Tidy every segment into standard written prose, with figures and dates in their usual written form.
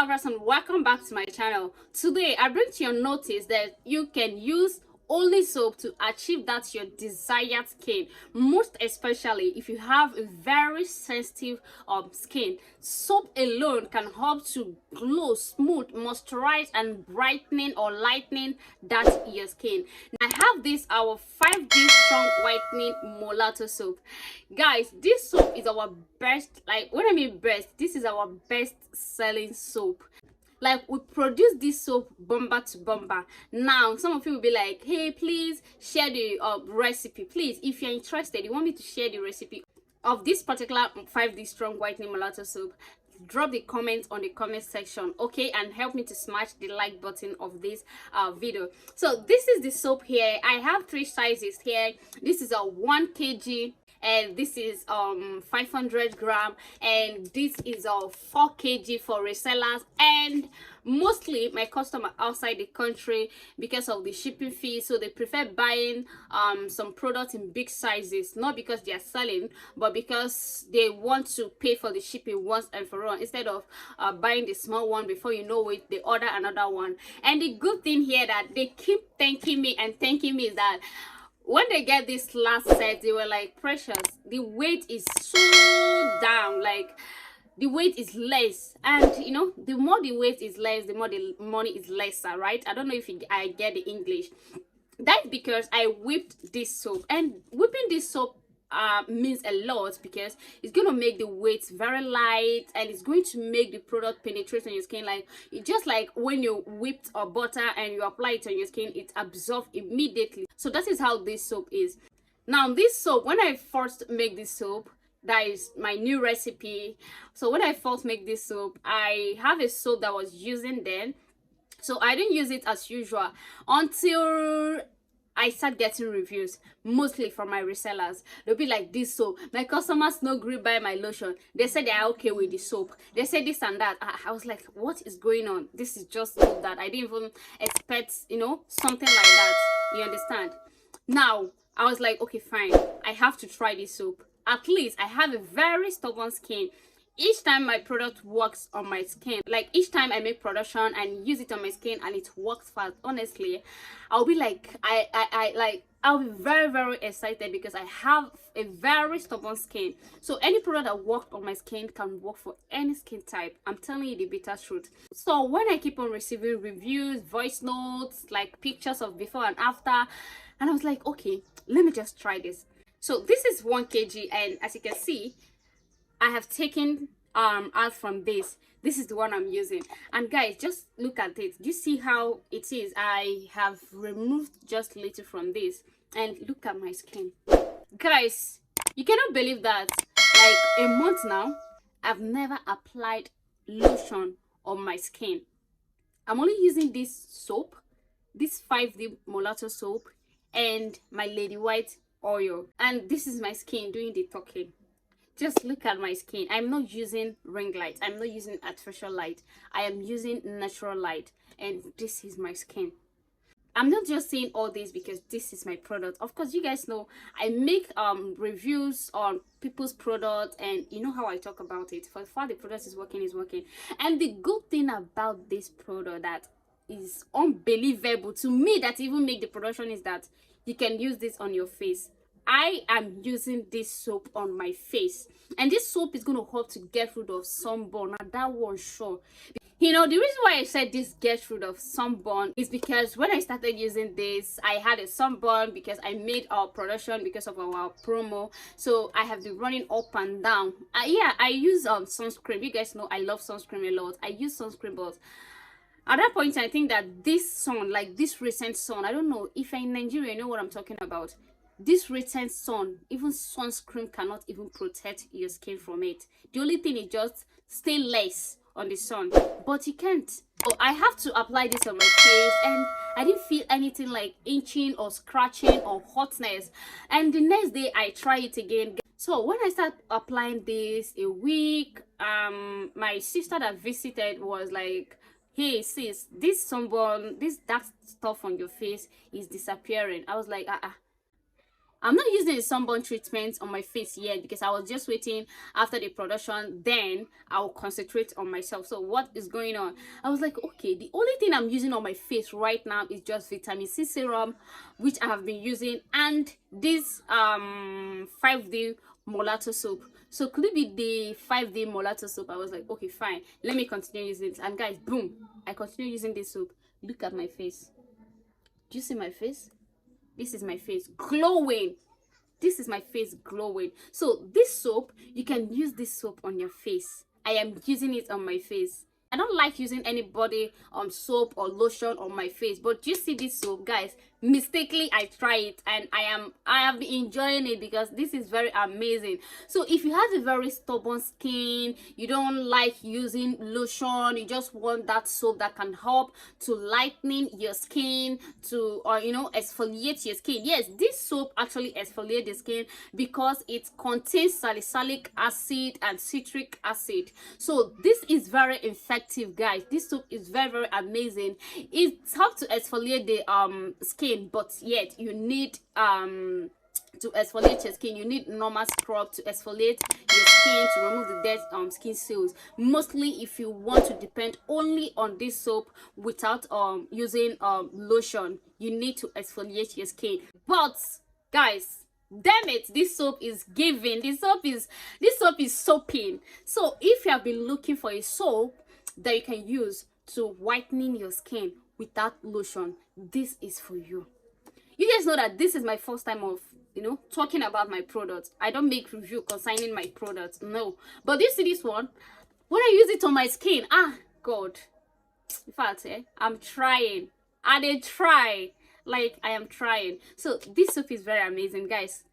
lovers, and welcome back to my channel. Today I bring to your notice that you can use only soap to achieve that your desired skin, most especially if you have a very sensitive skin. Soap alone can help to glow, smooth, moisturize and brightening or lightening that your skin. I have this our 5D strong whitening molato soap. Guys, this soap is our best, like when I mean best, this is our best selling soap. Like, we produce this soap bumper to bumper. Now some of you will be like, hey, please share the recipe. Please, if you're interested, you want me to share the recipe of this particular 5D strong whitening mulatto soap, drop the comment on the comment section, okay, and help me to smash the like button of this video. So this is the soap here. I have 3 sizes here. This is a 1 kg, and this is 500 gram, and this is a 4 kg for resellers, and mostly my customer outside the country, because of the shipping fee, so they prefer buying some products in big sizes, not because they are selling, but because they want to pay for the shipping once and for all, instead of buying the small one. Before you know it, they order another one. And the good thing here that they keep thanking me is that when they get this last set, they were like, Precious, the weight is so down, like the weight is less. And you know, the more the weight is less, the more the money is lesser, right? I don't know if I get the English. That's because I whipped this soap, and whipping this soap means a lot, because it's going to make the weight very light, and it's going to make the product penetrate on your skin. Like, it's just like when you whipped a butter and you apply it on your skin, it absorbs immediately. So that is how this soap is. Now this soap, when I first make this soap, that is my new recipe. So when I first make this soap, I have a soap that I was using then, so I didn't use it as usual until I start getting reviews, mostly from my resellers. They'll be like, this soap, my customers no agree buy my lotion. They said they are okay with the soap. They said this and that. I was like, what is going on? This is just so that I didn't even expect, you know, something like that. You understand? Now I was like, okay, fine, I have to try this soap. At least I have a very stubborn skin. Each time my product works on my skin, like each time I make production and use it on my skin and it works fast, honestly, I'll be like, I'll be very, very excited, because I have a very stubborn skin. So any product that works on my skin can work for any skin type. I'm telling you the bitter truth. So when I keep on receiving reviews, voice notes, like pictures of before and after, and I was like, okay, let me just try this. So this is 1 kg, and as you can see, I have taken out from this. This is the one I'm using, and guys, just look at it. Do you see how it is? I have removed just a little from this, and look at my skin. Guys, you cannot believe that, like a month now, I've never applied lotion on my skin. I'm only using this soap, this 5D mulatto soap, and my Lady White oil, and this is my skin doing the talking. Just look at my skin. I'm not using ring light, I'm not using artificial light, I am using natural light, and this is my skin. I'm not just saying all this because this is my product. Of course, you guys know I make reviews on people's products, and you know how I talk about it. For far the product is working. And the good thing about this product that is unbelievable to me, that even make the production, is that you can use this on your face. I am using this soap on my face, and this soap is going to help to get rid of sunburn. Now that one, sure. You know, the reason why I said this gets rid of sunburn is because when I started using this, I had a sunburn because I made our production because of our promo. So I have been running up and down. Yeah, I use sunscreen. You guys know I love sunscreen a lot. I use sunscreen, but at that point, I think that this sun, like this recent sun, I don't know if you're in Nigeria, you know what I'm talking about. This recent sun, even sunscreen cannot even protect your skin from it. The only thing is just stay less on the sun, but you can't. So I have to apply this on my face, and I didn't feel anything like itching or scratching or hotness. And the next day I try it again. So when I start applying this a week, my sister that visited was like, hey sis, this sunburn, this dark stuff on your face is disappearing. I was like, I'm not using a sunburn treatment on my face yet because I was just waiting after the production. Then I'll concentrate on myself. So what is going on? I was like, okay, the only thing I'm using on my face right now is just vitamin C serum, which I have been using, and this 5D molato soap. So could it be the 5D molato soap? I was like, okay, fine, let me continue using it. And guys, boom, I continue using this soap. Look at my face. Do you see my face? This is my face glowing. This is my face glowing. So this soap, you can use this soap on your face. I am using it on my face. I don't like using any body soap or lotion on my face, but you see this soap, guys, mistakenly I try it, and I have been enjoying it because this is very amazing. So if you have a very stubborn skin, you don't like using lotion, you just want that soap that can help to lightening your skin, to exfoliate your skin. Yes, this soap actually exfoliates the skin because it contains salicylic acid and citric acid. So this is very effective, guys. This soap is very, very amazing. It helps to exfoliate the skin, but yet you need to exfoliate your skin, you need normal scrub to exfoliate your skin, to remove the dead skin cells. Mostly if you want to depend only on this soap without using lotion, you need to exfoliate your skin. But guys, damn it, this soap is giving. This soap is soaping. So if you have been looking for a soap that you can use to whitening your skin without lotion, this is for you. You guys know that this is my first time of talking about my products. I don't make review concerning my products, no. But you see this one, when I use it on my skin, god, in fact, I'm trying. I did try, like I am trying. So this soap is very amazing, guys.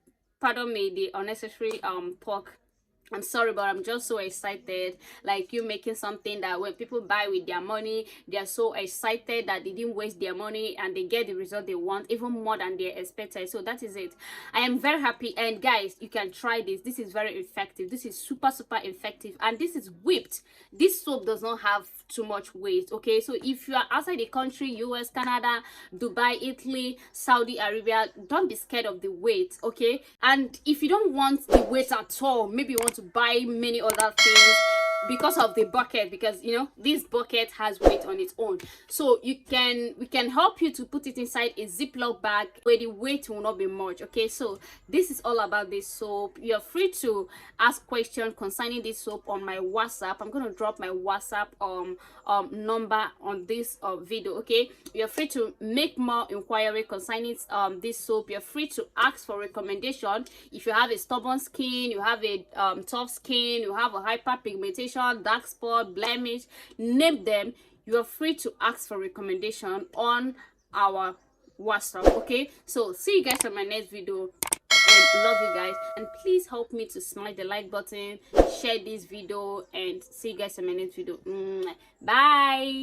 Pardon me the unnecessary talk. I'm sorry, but I'm just so excited. Like, you making something that when people buy with their money, they're so excited that they didn't waste their money and they get the result they want, even more than they expected. So that is it. I am very happy. And guys, you can try this. This is very effective. This is super, super effective. And this is whipped. This soap does not have too much weight. Okay, so if you are outside the country, US, Canada, Dubai, Italy, Saudi Arabia, don't be scared of the weight. Okay, and if you don't want the weight at all, maybe you want to buy many other things because of the bucket, because this bucket has weight on its own. So we can help you to put it inside a Ziploc bag where the weight will not be much. Okay, so this is all about this soap. You're free to ask questions concerning this soap on my WhatsApp. I'm going to drop my WhatsApp number on this video. Okay, you're free to make more inquiry concerning this soap. You're free to ask for recommendation if you have a stubborn skin, you have a tough skin, you have a hyperpigmentation, dark spot, blemish, name them. You are free to ask for recommendation on our WhatsApp. Okay, so see you guys on my next video, and love you guys, and please help me to smash the like button, share this video, and see you guys on my next video. Bye.